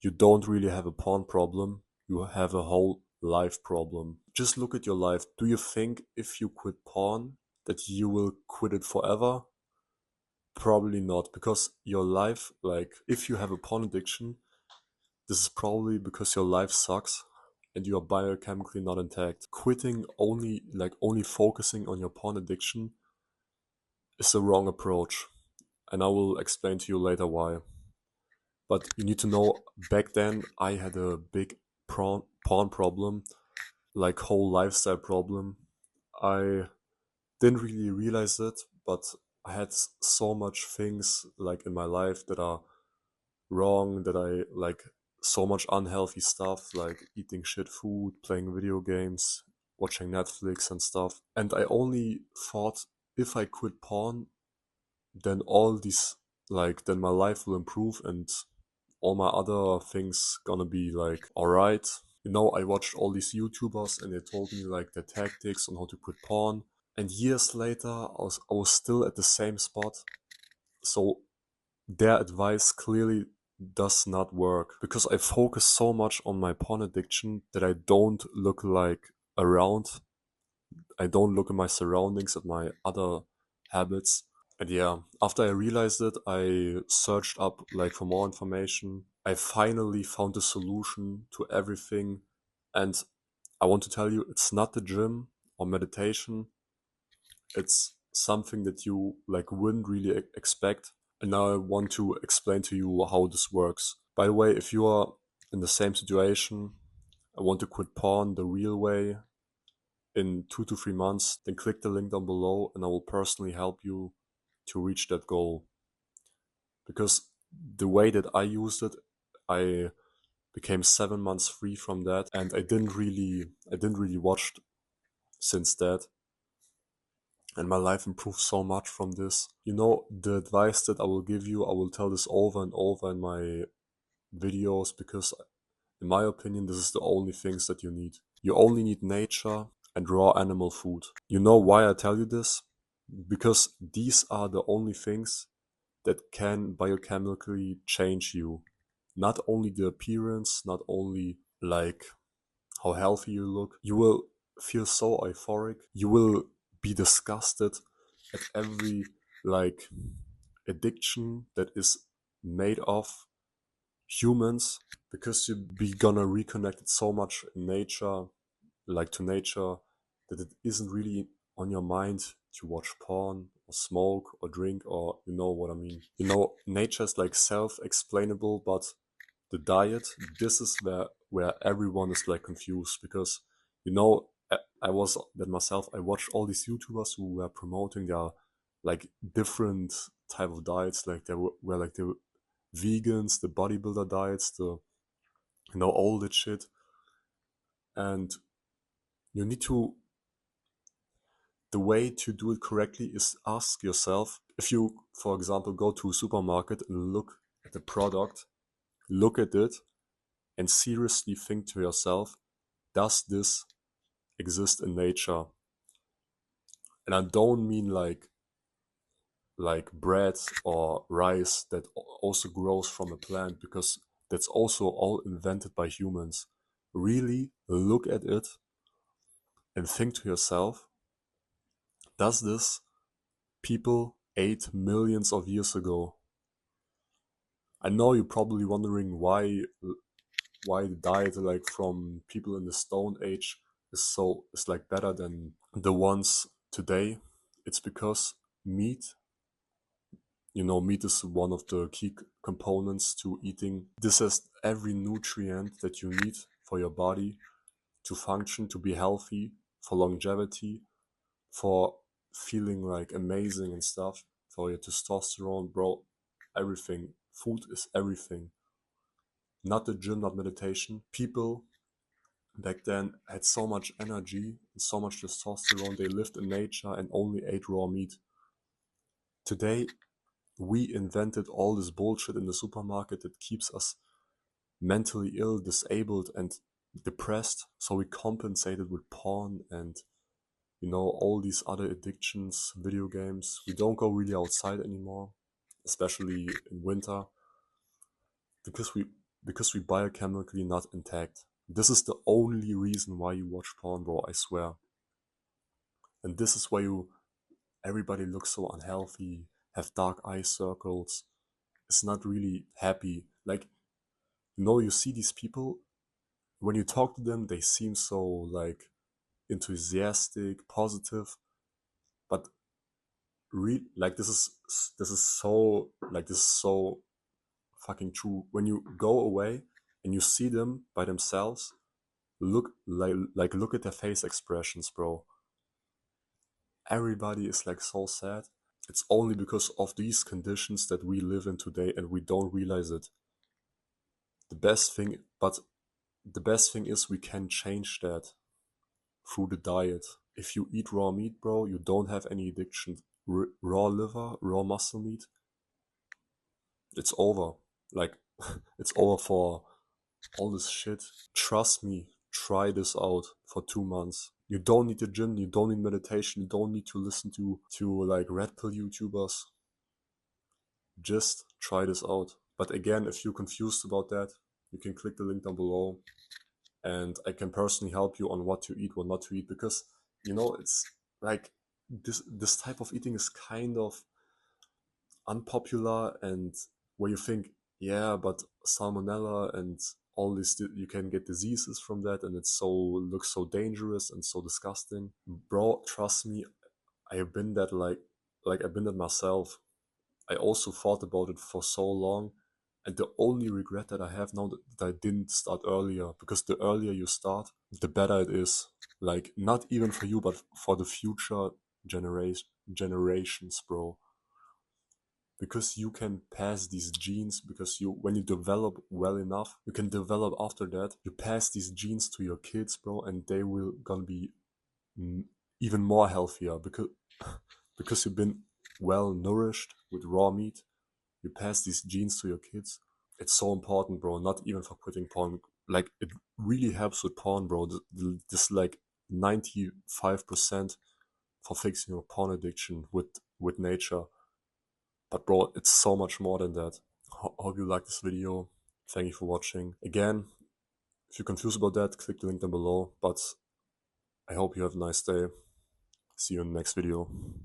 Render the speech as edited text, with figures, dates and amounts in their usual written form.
you don't really have a porn problem, you have a whole life problem. Just look at your life. Do you think if you quit porn that you will quit it forever? Probably not, because your life, like if you have a porn addiction, this is probably because your life sucks and you are biochemically not intact. Quitting only focusing on your porn addiction is the wrong approach. And I will explain to you later why. But you need to know, back then I had a big porn problem, like whole lifestyle problem. I didn't really realize it, but I had so much things like in my life that are wrong, that I like so much unhealthy stuff, like eating shit food, playing video games, watching Netflix and stuff. And I only thought, if I quit porn, then all these, like, then my life will improve and all my other things gonna be like alright. I watched all these YouTubers and they told me like their tactics on how to quit porn. And years later, I was still at the same spot. So their advice clearly does not work, because I focus so much on my porn addiction that I don't look like around. I don't look at my surroundings, at my other habits. And yeah, after I realized it, I searched up like for more information. I finally found a solution to everything. And I want to tell you, it's not the gym or meditation. It's something that you like wouldn't really expect. And now I want to explain to you how this works. By the way, if you are in the same situation, I want to quit porn the real way in 2 to 3 months, then click the link down below and I will personally help you to reach that goal. Because the way that I used it, I became 7 months free from that, and I didn't really watch since that. And my life improved so much from this. The advice that I will give you, I will tell this over and over in my videos, because in my opinion, this is the only things that you need. You only need nature and raw animal food. You know why I tell you this? Because these are the only things that can biochemically change you. Not only the appearance, not only like how healthy you look. You will feel so euphoric. You will be disgusted at every like addiction that is made of humans, because you be gonna reconnect it so much in nature, like to nature, that it isn't really on your mind to watch porn or smoke or drink, or you know what I mean. Nature is like self-explainable, but the diet, this is where everyone is like confused, because I was that myself. I watched all these YouTubers who were promoting their like different type of diets, like were like the vegans, the bodybuilder diets, all that shit. And you need to the way to do it correctly is ask yourself, if you, for example, go to a supermarket and look at the product, look at it and seriously think to yourself, does this exist in nature? And I don't mean like bread or rice that also grows from a plant, because that's also all invented by humans. Really look at it and think to yourself, does this people ate millions of years ago? I know you're probably wondering why the diet like from people in the Stone Age is like better than the ones today. It's because meat is one of the key components to eating. This has every nutrient that you need for your body to function, to be healthy, for longevity, for feeling like amazing and stuff, for your testosterone, bro. Everything. Food is everything. Not the gym, not meditation. People back then had so much energy and so much testosterone. They lived in nature and only ate raw meat. Today, we invented all this bullshit in the supermarket that keeps us mentally ill, disabled, and depressed. So we compensated with porn and all these other addictions, video games. We don't go really outside anymore, especially in winter, because because we biochemically not intact. This is the only reason why you watch porn, bro, I swear. And this is why everybody looks so unhealthy, have dark eye circles, is not really happy. Like, you see these people, when you talk to them, they seem so like enthusiastic, positive, but like this is so fucking true. When you go away and you see them by themselves, look at their face expressions, bro. Everybody is like so sad. It's only because of these conditions that we live in today and we don't realize it. The best thing, but the best thing is we can change that through the diet. If you eat raw meat, bro, you don't have any addiction. Raw liver, raw muscle meat, it's over. Like, it's over for all this shit. Trust me, try this out for 2 months. You don't need the gym, you don't need meditation, you don't need to listen to like red pill YouTubers. Just try this out. But again, if you're confused about that, you can click the link down below and I can personally help you on what to eat, what not to eat, because it's like this type of eating is kind of unpopular, and where you think, yeah, but salmonella and all this, you can get diseases from that, and looks so dangerous and so disgusting. Bro, trust me, I have been that like I've been that myself. I also thought about it for so long, and the only regret that I have now that I didn't start earlier, because the earlier you start, the better it is. Like, not even for you, but for the future generations, bro. Because you can pass these genes, because when you develop well enough, you can develop after that. You pass these genes to your kids, bro, and they will gonna be even more healthier because you've been well nourished with raw meat. You pass these genes to your kids. It's so important, bro. Not even for quitting porn. Like, it really helps with porn, bro. This like 95% for fixing your porn addiction with nature. But bro, it's so much more than that. Hope you like this video. Thank you for watching. Again, if you're confused about that, click the link down below. But I hope you have a nice day. See you in the next video.